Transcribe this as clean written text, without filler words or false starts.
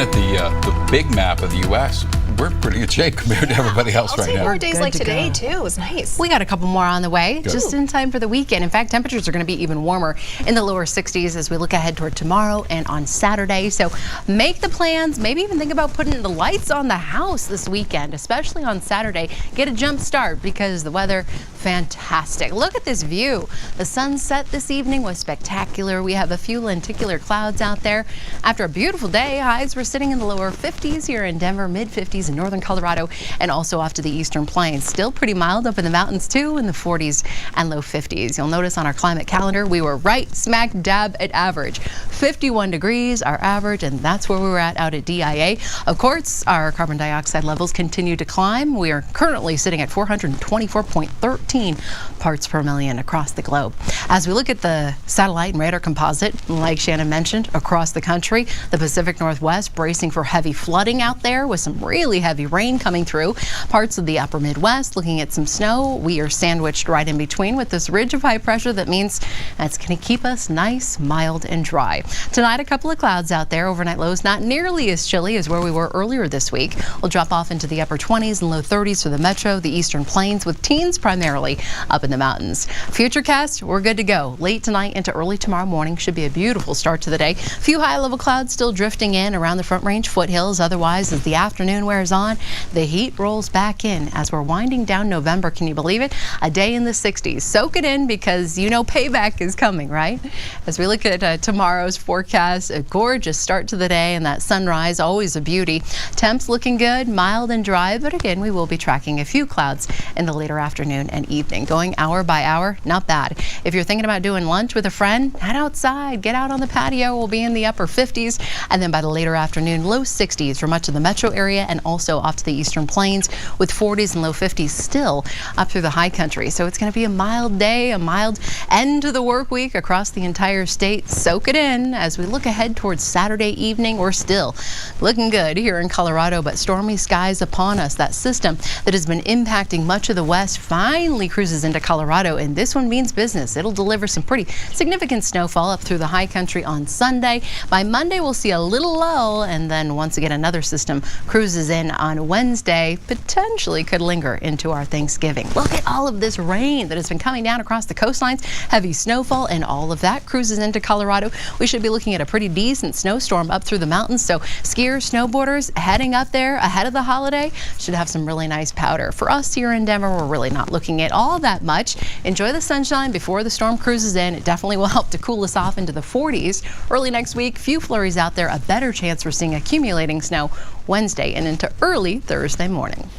at the big map of the U.S., we're in pretty good shape compared to everybody else right now. More days like today, too. It was nice. We got a couple more on the way, Good. just in time for the weekend. In fact, temperatures are going to be even warmer in the lower 60s as we look ahead toward tomorrow and on Saturday. So make the plans. Maybe even think about putting the lights on the house this weekend, especially on Saturday. Get a jump start because the weather, fantastic. Look at this view. The sunset this evening was spectacular. We have a few lenticular clouds out there. After a beautiful day, highs were sitting in the lower 50s here in Denver, mid 50s in northern Colorado, and also off to the eastern plains. Still pretty mild up in the mountains too, in the 40s and low 50s. You'll notice on our climate calendar, we were right smack dab at average. 51 degrees, our average, and that's where we were at out at DIA. Of course, our carbon dioxide levels continue to climb. We are currently sitting at 424.13 parts per million across the globe. As we look at the satellite and radar composite, like Shannon mentioned, across the country, the Pacific Northwest bracing for heavy flooding out there with some really heavy rain coming through. Parts of the upper Midwest looking at some snow. We are sandwiched right in between with this ridge of high pressure that means that's going to keep us nice, mild, and dry. Tonight, a couple of clouds out there. Overnight lows not nearly as chilly as where we were earlier this week. We'll drop off into the upper 20s and low 30s for the metro, the eastern plains, with teens primarily up in the mountains. Futurecast, we're good to go. Late tonight into early tomorrow morning should be a beautiful start to the day. A few high-level clouds still drifting in around the Front Range foothills. Otherwise, as the afternoon wears on, the heat rolls back in as we're winding down November. Can you believe it? A day in the 60s. Soak it in because you know payback is coming, right? As we look at tomorrow's forecast, a gorgeous start to the day and that sunrise, always a beauty. Temps looking good, mild and dry, but again, we will be tracking a few clouds in the later afternoon and evening. Going hour by hour, not bad. If you're thinking about doing lunch with a friend, head outside, get out on the patio. We'll be in the upper 50s, and then by the later afternoon, low 60s for much of the metro area and also off to the eastern plains, with 40s and low 50s still up through the high country. So it's going to be a mild day, a mild end to the work week across the entire state. Soak it in as we look ahead towards Saturday evening. We're still looking good here in Colorado, but stormy skies upon us. That system that has been impacting much of the west finally cruises into Colorado, and this one means business. It'll deliver some pretty significant snowfall up through the high country on Sunday. By Monday, we'll see a little lull, and then once again, another system cruises in on Wednesday, potentially could linger into our Thanksgiving. Look at all of this rain that has been coming down across the coastlines, heavy snowfall, and all of that cruises into Colorado. We should be looking at a pretty decent snowstorm up through the mountains, so skiers, snowboarders heading up there ahead of the holiday should have some really nice powder. For us here in Denver, we're really not looking at all that much. Enjoy the sunshine before the storm cruises in. It definitely will help to cool us off into the 40s. Early next week, few flurries out there, a better chance for seeing accumulating snow Wednesday and into early Thursday morning.